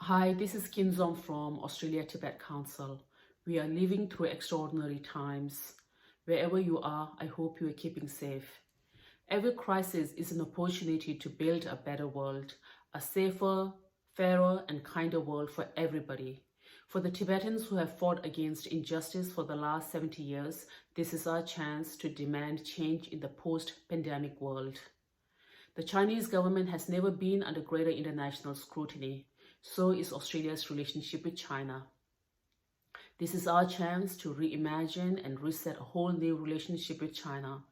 Hi, this is Kinzom from Australia Tibet Council. We are living through extraordinary times. Wherever you are, I hope you are keeping safe. Every crisis is an opportunity to build a better world, a safer, fairer, and kinder world for everybody. For the Tibetans who have fought against injustice for the last 70 years, this is our chance to demand change in the post-pandemic world. The Chinese government has never been under greater international scrutiny. So is Australia's relationship with China. This is our chance to reimagine and reset a whole new relationship with China.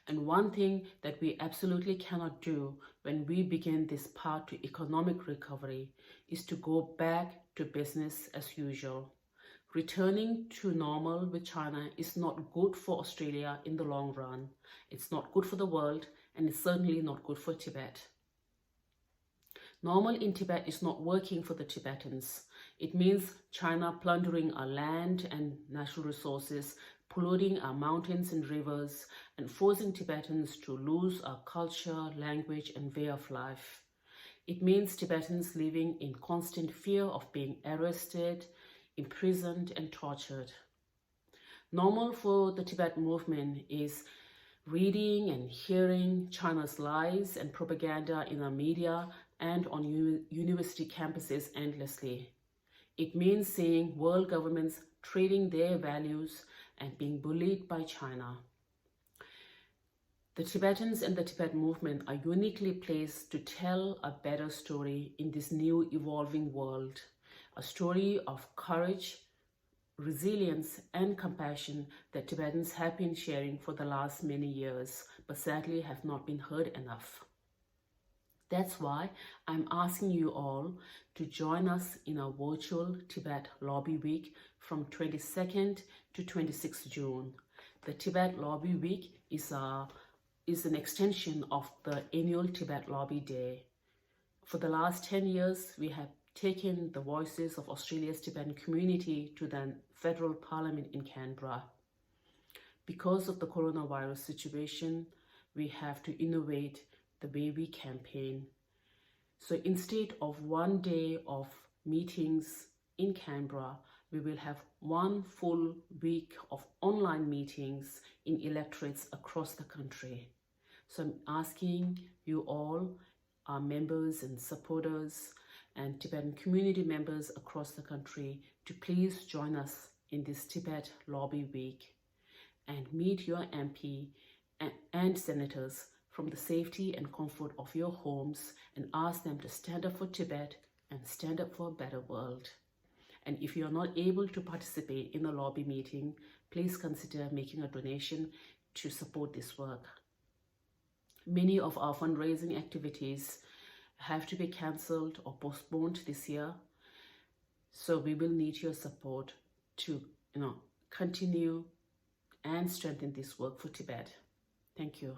And one thing that we absolutely cannot do when we begin this path to economic recovery is to go back to business as usual. Returning to normal with China is not good for Australia in the long run. It's not good for the world, and it's certainly not good for Tibet. Normal in Tibet is not working for the Tibetans. It means China plundering our land and natural resources, polluting our mountains and rivers, and forcing Tibetans to lose our culture, language, and way of life. It means Tibetans living in constant fear of being arrested, imprisoned, and tortured. Normal for the Tibet movement is reading and hearing China's lies and propaganda in our media and on university campuses endlessly. It means seeing world governments trading their values and being bullied by China. The Tibetans and the Tibet movement are uniquely placed to tell a better story in this new evolving world, a story of courage, resilience, and compassion that Tibetans have been sharing for the last many years, but sadly have not been heard enough. That's why I'm asking you all to join us in our virtual Tibet Lobby Week from 22nd to 26th June. The Tibet Lobby Week is an extension of the annual Tibet Lobby Day. For the last 10 years, we have taken the voices of Australia's Tibetan community to the federal parliament in Canberra. Because of the coronavirus situation, we have to innovate the way we campaign. So instead of one day of meetings in Canberra, we will have one full week of online meetings in electorates across the country. So I'm asking you all, our members and supporters and Tibetan community members across the country, to please join us in this Tibet Lobby Week and meet your MP and senators from the safety and comfort of your homes and ask them to stand up for Tibet and stand up for a better world. And if you are not able to participate in a lobby meeting, please consider making a donation to support this work. Many of our fundraising activities have to be cancelled or postponed this year, so we will need your support to continue and strengthen this work for Tibet. Thank you.